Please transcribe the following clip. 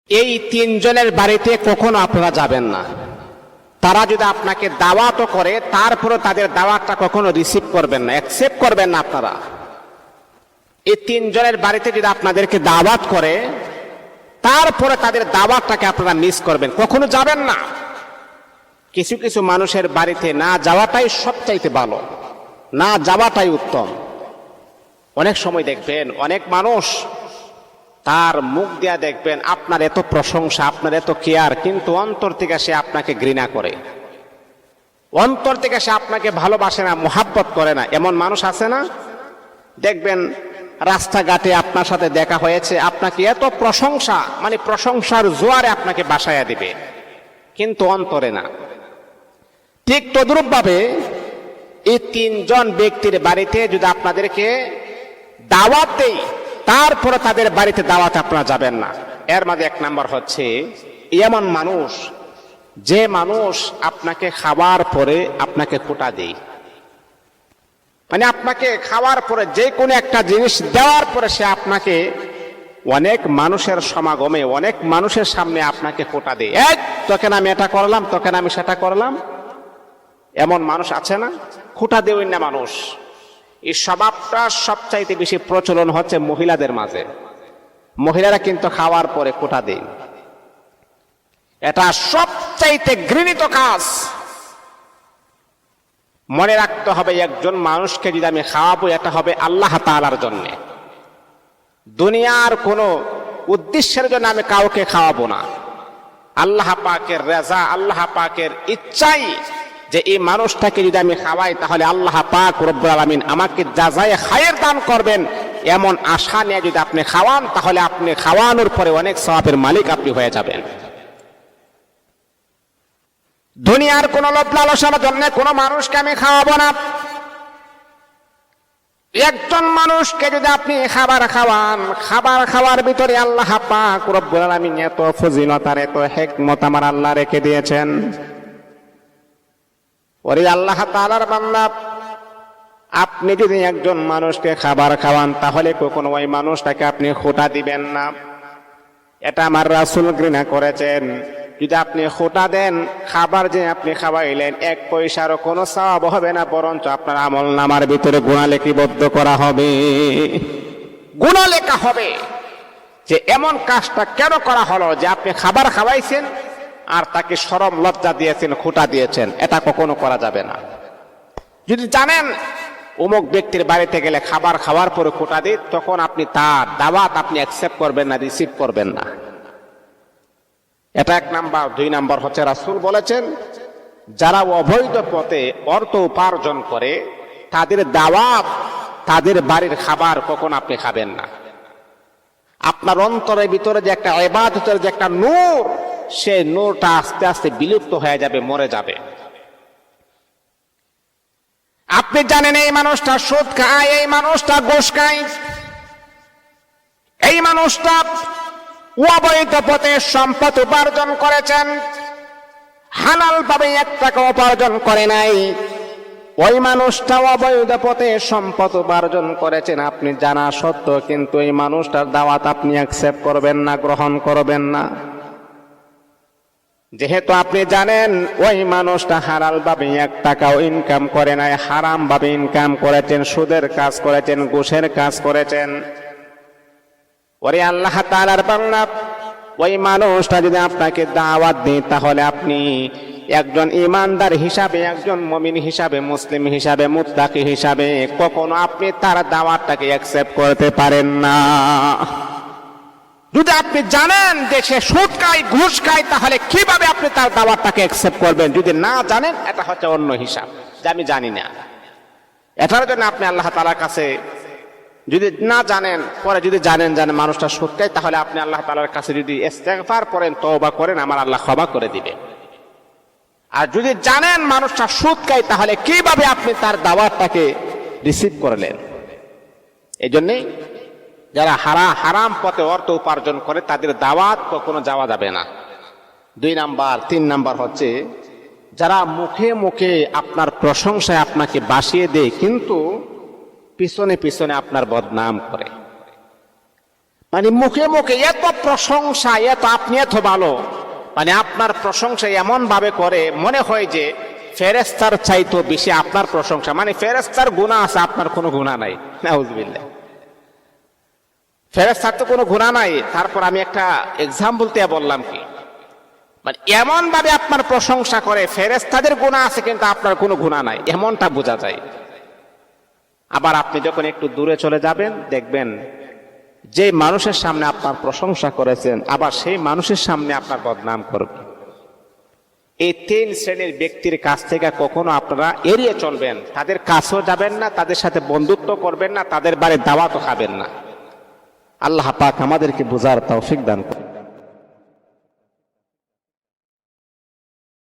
এই তিনজনের বাড়িতে কখনো আপনারা যাবেন না। তারা যদি আপনাকে দাওয়াতও করে তারপরে তাদের দাওয়াতটা কখনো রিসিভ করবেন না, অ্যাকসেপ্ট করবেন না আপনারা। এই তিনজনের বাড়িতে যদি আপনাদেরকে দাওয়াত করে তারপরে তাদের দাওয়াতটাকে আপনারা মিস করবেন, কখনো যাবেন না। কিছু কিছু মানুষের বাড়িতে না যাওয়াটাই সবচাইতে ভালো, না যাওয়াটাই উত্তম। অনেক সময় দেখবেন অনেক মানুষ তার মুখ দিয়া দেখবেন আপনার এত প্রশংসা, আপনার এত কেয়ার, কিন্তু অন্তর থেকে সে আপনাকে ঘৃণা করে, অন্তর থেকে সে আপনাকে ভালোবাসে না, মোহাব্বত করে না। এমন মানুষ আছে না? দেখবেন রাস্তাঘাটে আপনার সাথে দেখা হয়েছে, আপনাকে এত প্রশংসা, মানে প্রশংসার জোয়ারে আপনাকে বাসায়া দিবে, কিন্তু অন্তরে না। ঠিক তদ্রূপ ভাবে এই তিনজন ব্যক্তির বাড়িতে যদি আপনাদেরকে দাওয়াত দেই তারপরে তাদের বাড়িতে দাওয়াত আপনারা যাবেন না। এর মধ্যে এক নাম্বার হচ্ছে এমন মানুষ, যে মানুষ আপনাকে খাওয়ার পরে আপনাকে খোঁটা দেয়, মানে আপনাকে খাওয়ার পরে যে কোনো একটা জিনিস দেওয়ার পরে সে আপনাকে অনেক মানুষের সমাগমে, অনেক মানুষের সামনে আপনাকে খোঁটা দেয়, এই তোকে না আমি এটা করলাম, তোকে না আমি সেটা করলাম। এমন মানুষ আছে না? খোঁটা দেওই না মানুষ। এই স্বভাবটা সবচাইতে বেশি প্রচলন হচ্ছে মহিলাদের মাঝে। মহিলারা কিন্তু খাওয়ার পরে খোঁটা দেয়, এটা সবচাইতে ঘৃণিত কাজ। মনে রাখতে হবে, একজন মানুষকে যদি আমি খাওয়াবো এটা হবে আল্লাহ তাআলার জন্য, দুনিয়ার কোনো উদ্দেশ্যের জন্য আমি কাউকে খাওয়াবো না। আল্লাহ পাকের রেজা, আল্লাহ পাকের ইচ্ছাই যে এই মানুষটাকে যদি আমি খাওয়াই তাহলে আল্লাহ পাক রব্বুল আলামিন আমাকে জাযায়ে খায়ের দান করবেন, এমন আশা নিয়ে যদি আপনি খাওয়ান তাহলে আপনি খাওয়ানোর পরে অনেক সওয়াবের মালিক আপনি হয়ে যাবেন। দুনিয়ার কোন লোভ লালসার জন্য কোনো মানুষকে আমি খাওয়াবো না। একজন মানুষকে যদি আপনি খাবার খাওয়ান, খাবার খাওয়ার ভিতরে আল্লাহ পাক রব্বুল আলামিন এত ফজিলত আর এত হিকমত আমার আল্লাহ রেখে দিয়েছেন। ওরে আল্লাহ তাআলার বান্দা, আপনি যদি একজন মানুষকে খাবার খাওয়ান তাহলে কখনো ওই মানুষটাকে আপনি খোঁটা দিবেন না। এটা আমার রাসূল ঘৃণা করেছেন। যদি আপনি খোঁটা দেন, খাবার যে আপনি খাওয়াইলেন এক পয়সারও কোনো সওয়াব হবে না, বরঞ্চ আপনার আমল নামার ভিতরে গুনাহ লিপিবদ্ধ করা হবে, গুনাহ লেখা হবে যে এমন কাজটা কেন করা হলো, যে আপনি খাবার খাওয়াইছেন আর তাকে শরম লজ্জা দিয়েছেন, খোঁটা দিয়েছেন। এটা কখনো করা যাবে না। যদি জানেন অমুক ব্যক্তির বাড়িতে গেলে খাবার খাওয়ার পরে খোঁটা দিই, তখন আপনি তার দাওয়াত আপনি অ্যাকসেপ্ট করবেন না, রিসিভ করবেন না। এটা এক নাম্বার। দুই নাম্বার হচ্ছে রাসূল বলেছেন, যারা অবৈধ পথে অর্থ উপার্জন করে তাদের দাওয়াত, তাদের বাড়ির খাবার কখন আপনি খাবেন না। আপনার অন্তরের ভিতরে যে একটা ইবাদতের যে একটা নূর, সেই নূরটা আস্তে আস্তে বিলুপ্ত হয়ে যাবে, মরে যাবে। আপনি জানেন এই মানুষটা সুদ খায়, এই মানুষটা ঘুষ খায়, এই মানুষটা অবৈধ পথে সম্পদ উপার্জন করেছেন, হালাল ভাবে 1 টাকা উপার্জন করে নাই। ওই মানুষটা অবৈধ পথে সম্পদ উপার্জন করেছেন, আপনি জানা সত্ত্বেও কিন্তু এই মানুষটার দাওয়াত আপনি অ্যাকসেপ্ট করবেন না, গ্রহণ করবেন না। যেহেতু আপনি জানেন ওই মানুষটা হালাল ভাবে 1 টাকাও ইনকাম করে নাই, হারাম ভাবে ইনকাম করেছেন, সুদের কাজ করেছেন, ঘুষের কাজ করেছেন। ওরে আল্লাহ তাআলার বান্দা, ওই মানুষটা যদি আপনাকে দাওয়াত দেয় তাহলে আপনি একজন ইমানদার হিসাবে, একজন মুমিন হিসাবে, মুসলিম হিসাবে, মুত্তাকি হিসাবে কখনো আপনি তার দাওয়াতটাকে অ্যাকসেপ্ট করতে পারেন না। যদি আপনি জানেন যে সে সুদ খায়, ঘুষ খায়, তাহলে কিভাবে আপনি তার দাওয়াতটাকে অ্যাকসেপ্ট করবেন? যদি না জানেন, এটা হচ্ছে অন্য হিসাব, যে আমি জানি না। এটার জন্য আপনি আল্লাহ তাআলার কাছে যদি না জানেন, পরে যদি জানেন মানুষটা সুদ খায়, তাহলে আপনি আল্লাহ তাআলার কাছে যদি ইস্তেগফার করেন, তওবা করেন, আমার আল্লাহ ক্ষমা করে দিবে। আর যদি জানেন মানুষটা সুদ খায়, তাহলে কিভাবে আপনি তার দাওয়াতটাকে রিসিভ করলেন? এই জন্যই যারা হারাম পথে অর্থ উপার্জন করে তাদের দাওয়াত কখনো যাওয়া যাবে না। 2 নাম্বার। 3 নাম্বার হচ্ছে যারা মুখে মুখে আপনার প্রশংসায় আপনাকে বাসিয়ে দেয়, কিন্তু পিছনে পিছনে আপনার বদনাম করে। মানে মুখে মুখে এত প্রশংসা, এত আপনি এত ভালো, মানে আপনার প্রশংসা এমন ভাবে করে মনে হয় যে ফেরেশতার চাইতো বেশি আপনার প্রশংসা, মানে ফেরেশতার গুনাহ আছে, আপনার কোনো গুনাহ নাই। নাউজুবিল্লাহ। ফেরেশতার তো কোনো গুনাহ নাই, তারপর আমি একটা এক্সাম্পল দিয়ে বললাম কি, মানে এমন ভাবে আপনার প্রশংসা করে ফেরেশতাদের গুনাহ আছে কিন্তু আপনার কোনো গুনাহ নাই, এমনটা বোঝা যায়। আবার আপনি যখন একটু দূরে চলে যাবেন দেখবেন যে মানুষের সামনে আপনার প্রশংসা করেছেন আবার সেই মানুষের সামনে আপনার বদনাম করবে। এই তিন শ্রেণীর ব্যক্তির কাছ থেকে কখনো আপনারা এড়িয়ে চলবেন, তাদের কাছেও যাবেন না, তাদের সাথে বন্ধুত্ব করবেন না, তাদের বাড়ির দাওয়াতও খাবেন না। আল্লাহ পাক আমাদেরকে বুঝার তৌফিক দান করুন।